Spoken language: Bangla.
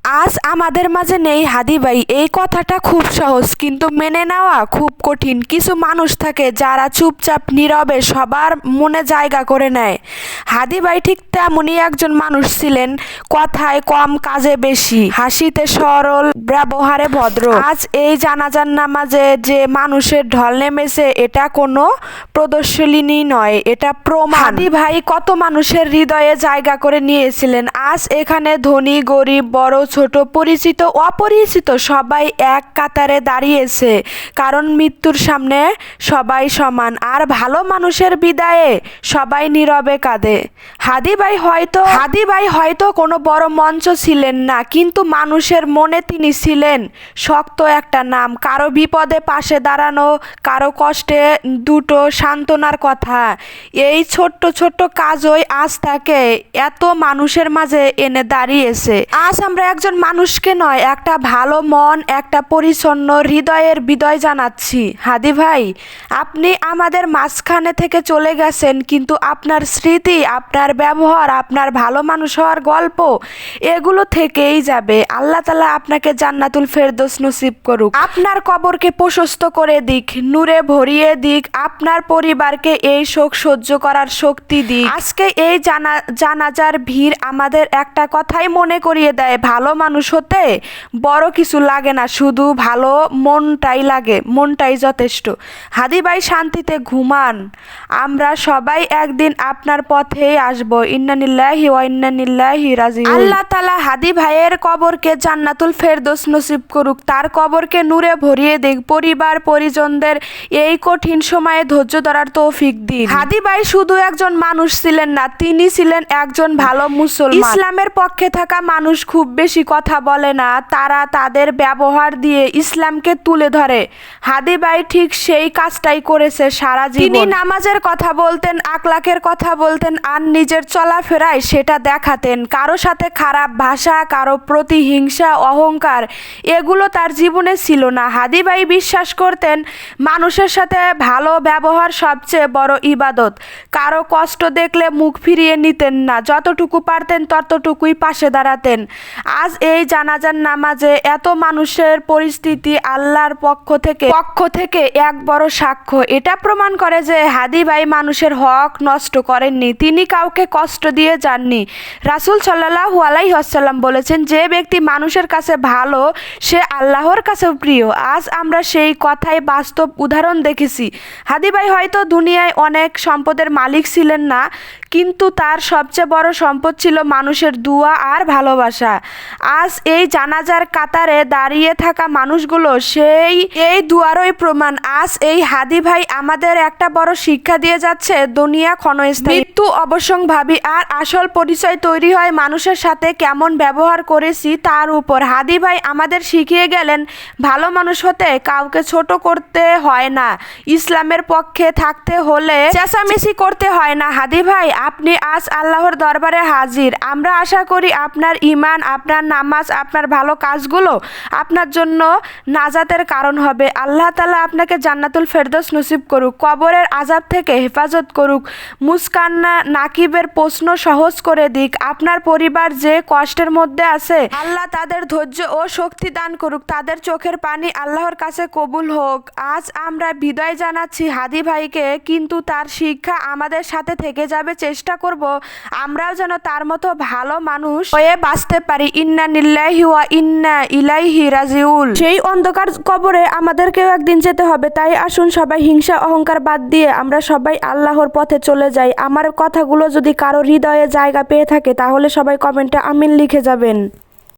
আজ আমাদের মাঝে নেই হাদি ভাই, এই কথাটা খুব সহজ কিন্তু মেনে নেওয়া খুব কঠিন। কিছু মানুষ থাকে যারা চুপচাপ নীরবে সবার মনে জায়গা করে নেয়। হাদি ভাই ঠিক তেমনই একজন মানুষ ছিলেন, কথায় কম কাজে বেশি, হাসিতে সরল, ব্যবহারে ভদ্র। আজ এই জানাজার নামাজে যে মানুষের ঢল নেমেছে এটা কোনো প্রদর্শনী নয়, এটা প্রমাণ। হাদি ভাই কত মানুষের হৃদয়ে জায়গা করে নিয়েছিলেন। আজ এখানে ধনী গরিব, বড় ছোট, পরিচিত অপরিচিত সবাই এক কাতারে দাঁড়িয়েছে, কারণ মৃত্যুর সামনে সবাই সমান। আর ভালো মানুষের বিদায়ে সবাই নীরবে কাঁদে। হাদি ভাই হয়তো কোনো বড় মঞ্চ ছিলেন না, কিন্তু মানুষের মনে তিনি ছিলেন শক্ত একটা নাম। কারো বিপদে পাশে দাঁড়ানো, কারো কষ্টে দুটো সান্ত্বনার কথা। এই ছোট্ট ছোট্ট কাজই আজ তাকে এত মানুষের মাঝে এনে দাঁড়িয়েছে। আজ আমরা একজন মানুষকে নয়, একটা ভালো মন, একটা পরিচ্ছন্ন হৃদয়ের বিদায় জানাচ্ছি। হাদি ভাই, আপনি আমাদের মাঝখানে থেকে চলে গেছেন, কিন্তু আপনার স্মৃতি, আপনার ব্যবহার, আপনার ভালো মানুষ হওয়ার গল্প, এগুলো থেকেই যাবে। আল্লাহ তাআলা আপনাকে জান্নাতুল ফেরদৌস নসিব করুক, আপনার কবরকে প্রশস্ত করে দিক, নূরে ভরিয়ে দিক, আপনার পরিবারকে এই শোক সহ্য করার শক্তি দিক। আজকে এই জানাজার ভিড় আমাদের একটা কথাই মনে করিয়ে দেয়, ভালো মানুষ হতে বড় কিছু লাগে না, শুধু ভালো মনটাই লাগে, মনটাই যথেষ্ট। হাদি ভাই শান্তিতে ঘুমান, আমরা সবাই একদিন আপনার পথেই আসবো। ইন্না লিল্লাহি ওয়া ইন্না ইলাইহি রাজিউন। আল্লাহ তাআলা হাদি ভাইয়ের কবরকে জান্নাতুল ফেরদৌস নসিব করুক, তার কবরকে নূরে ভরিয়ে দিক, পরিবার পরিজনদের এই কঠিন সময়ে ধৈর্য ধরার তৌফিক দিন। হাদি ভাই শুধু একজন মানুষ ছিলেন না, তিনি ছিলেন একজন ভালো মুসলমান। ইসলামের পক্ষে থাকা মানুষ খুব বেশি কথা বলে না, তারা তাদের ব্যবহার দিয়ে ইসলামকে তুলে ধরে। হাদি ভাই ঠিক সেই কাজটাই করেছে সারা জীবন। তিনি নামাজের কথা বলতেন, আখলাকের কথা বলতেন, আর নিজের চলাফেরায় সেটা দেখাতেন। কারো সাথে খারাপ ভাষা, কারো প্রতি হিংসা, অহংকার, এগুলো তার জীবনে ছিল না। হাদি ভাই বিশ্বাস করতেন মানুষের সাথে ভালো ব্যবহার সবচেয়ে বড় ইবাদত। কারো কষ্ট দেখলে মুখ ফিরিয়ে নিতেন না, যতটুকু পারতেন ততটুকুই পাশে দাঁড়াতেন। আজ এই জানাজার নামাজে এত মানুষের পরিস্থিতি আল্লাহর পক্ষ থেকে এক বড় সাক্ষ্য। এটা প্রমাণ করে যে হাদি ভাই মানুষের হক নষ্ট করেননি, তিনি কাউকে কষ্ট দিয়ে যাননি। রাসূল সাল্লাল্লাহু আলাইহি ওয়াসাল্লাম বলেছেন, যে ব্যক্তি মানুষের কাছে ভালো সে আল্লাহর কাছেও প্রিয়। আজ আমরা সেই কথাই বাস্তব উদাহরণ দেখেছি। হাদি ভাই হয়তো দুনিয়ায় অনেক সম্পদের মালিক ছিলেন না, কিন্তু তার সবচেয়ে বড় সম্পদ ছিল মানুষের দোয়া আর ভালোবাসা। আজ এই জানাজার কাতারে দাঁড়িয়ে থাকা মানুষগুলো এই দুয়ারই প্রমাণ। আজ এই হাদি ভাই আমাদের একটা বড় শিক্ষা দিয়ে যাচ্ছে, দুনিয়া ক্ষণস্থায়ী, মৃত্যু অবশ্যম্ভাবী, আর আসল পরিচয় তৈরি হয় মানুষের সাথে কেমন ব্যবহার করেছি তার উপর। হাদি ভাই আমাদের শিখিয়ে গেলেন, ভালো মানুষ হতে কাউকে ছোট করতে হয় না, ইসলামের পক্ষে থাকতে হলে চেঁচামেচি করতে হয় না। হাদি ভাই, আপনি আজ আল্লাহর দরবারে হাজির। আমরা আশা করি আপনার ঈমান, আপনার নামাজ, আপনার ভালো কাজগুলো আপনার জন্য নাজাতের কারণ হবে। আল্লাহ তাআলা আপনাকে জান্নাতুল ফেরদৌস নসিব করুক, কবরের আযাব থেকে হেফাজত করুক, মুস্কান নাকিবের প্রশ্ন সহজ করে দিক। আপনার পরিবার যে কষ্টের মধ্যে আছে আল্লাহ তাদের ধৈর্য ও শক্তি দান করুক, তাদের চোখের পানি আল্লাহর কাছে কবুল হোক। আজ আমরা বিদায় জানাচ্ছি হাদি ভাইকে, কিন্তু তার শিক্ষা আমাদের সাথে থেকে যাবে। চেষ্টা করব আমরাও যেন তার মতো ভালো মানুষ হয়ে বাঁচতে পারি। ইন্না লিল্লাহি ওয়া ইন্না ইলাইহি রাজিউন। সেই অন্ধকার কবরে আমাদেরকেও একদিন যেতে হবে, তাই আসুন সবাই হিংসা অহংকার বাদ দিয়ে আমরা সবাই আল্লাহর পথে চলে যাই। আমার কথাগুলো যদি কারো হৃদয়ে জায়গা পেয়ে থাকে তাহলে সবাই কমেন্টে আমিন লিখে যাবেন।